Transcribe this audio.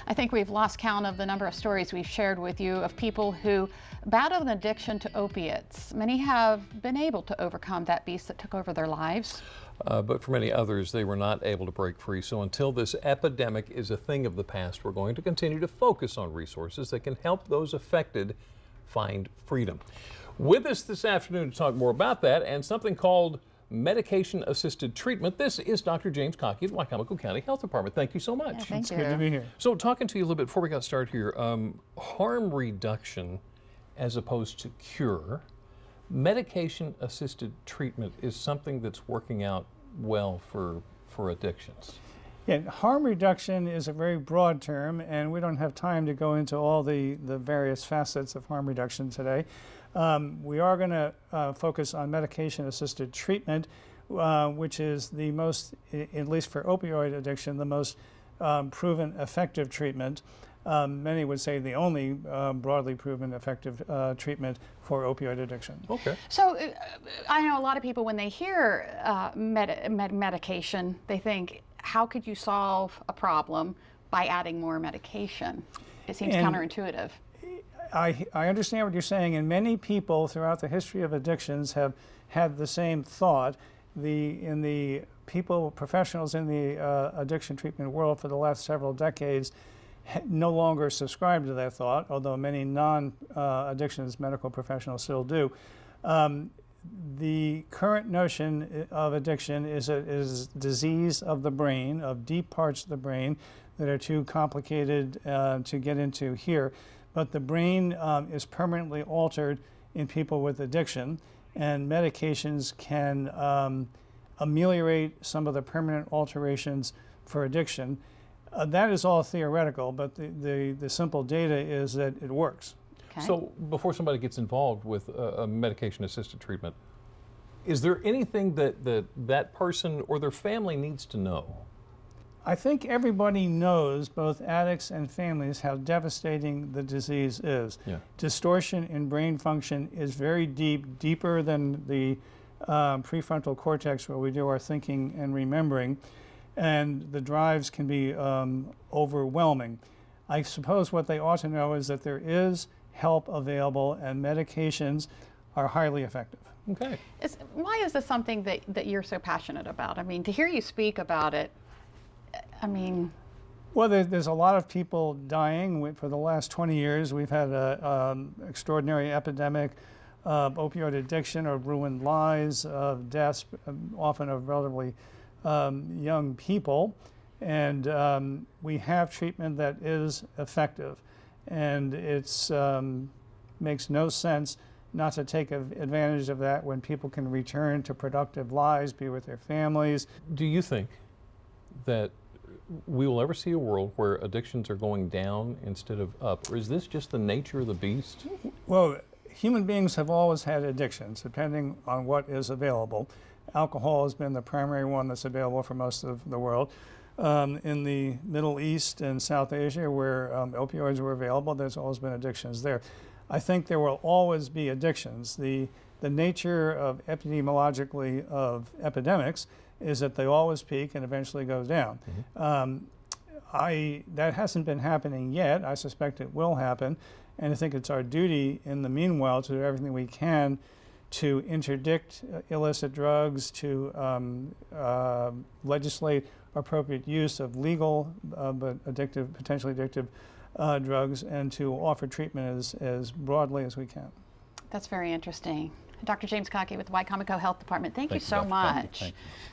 I think we've lost count of the number of stories we've shared with you of people who battle an addiction to opiates. Many have been able to overcome that beast that took over their lives. But for many others, they were not able to break free. So until this epidemic is a thing of the past, we're going to continue to focus on resources that can help those affected find freedom. With us this afternoon to talk more about that and something called medication-assisted treatment, this is Dr. James Cockey of the Wicomico County Health Department. Thank you so much. Yeah, thank you. Good to be here. So talking to you a little bit before we got started here, harm reduction as opposed to cure, medication-assisted treatment is something that's working out well for addictions. Yeah, harm reduction is a very broad term, and we don't have time to go into all the various facets of harm reduction today. We are going to focus on medication-assisted treatment, which is the most, at least for opioid addiction, the most proven effective treatment. Many would say the only broadly proven effective treatment for opioid addiction. Okay. So I know a lot of people, when they hear medication, they think, how could you solve a problem by adding more medication? It seems counterintuitive. I understand what you're saying, and many people throughout the history of addictions have had the same thought. Professionals in the addiction treatment world for the last several decades no longer subscribe to that thought, although many non-addictions medical professionals still do. The current notion of addiction is disease of the brain, of deep parts of the brain that are too complicated to get into here. But the brain is permanently altered in people with addiction, and medications can ameliorate some of the permanent alterations for addiction. That is all theoretical, but the simple data is that it works. Okay. So before somebody gets involved with a medication-assisted treatment, is there anything that person or their family needs to know? I think everybody knows, both addicts and families, how devastating the disease is. Yeah. Distortion in brain function is very deep, deeper than the prefrontal cortex where we do our thinking and remembering, and the drives can be overwhelming. I suppose what they ought to know is that there is help available and medications are highly effective. Okay. Why is this something that you're so passionate about? I mean, to hear you speak about it, I mean... Well, there's a lot of people dying. For the last 20 years, we've had an extraordinary epidemic of opioid addiction, of ruined lives, of deaths, often of relatively young people. And we have treatment that is effective. And it makes no sense not to take advantage of that when people can return to productive lives, be with their families. Do you think that we will ever see a world where addictions are going down instead of up? Or is this just the nature of the beast? Well, human beings have always had addictions, depending on what is available. Alcohol has been the primary one that's available for most of the world. In the Middle East and South Asia, where opioids were available, there's always been addictions there. I think there will always be addictions. The nature of epidemiologically of epidemics is that they always peak and eventually go down. Mm-hmm. That hasn't been happening yet. I suspect it will happen, and I think it's our duty in the meanwhile to do everything we can to interdict illicit drugs, to legislate appropriate use of legal but addictive, potentially addictive drugs, and to offer treatment as broadly as we can. That's very interesting. Dr. James Cockey with the Wicomico Health Department, thank you so Dr. much. Thank you.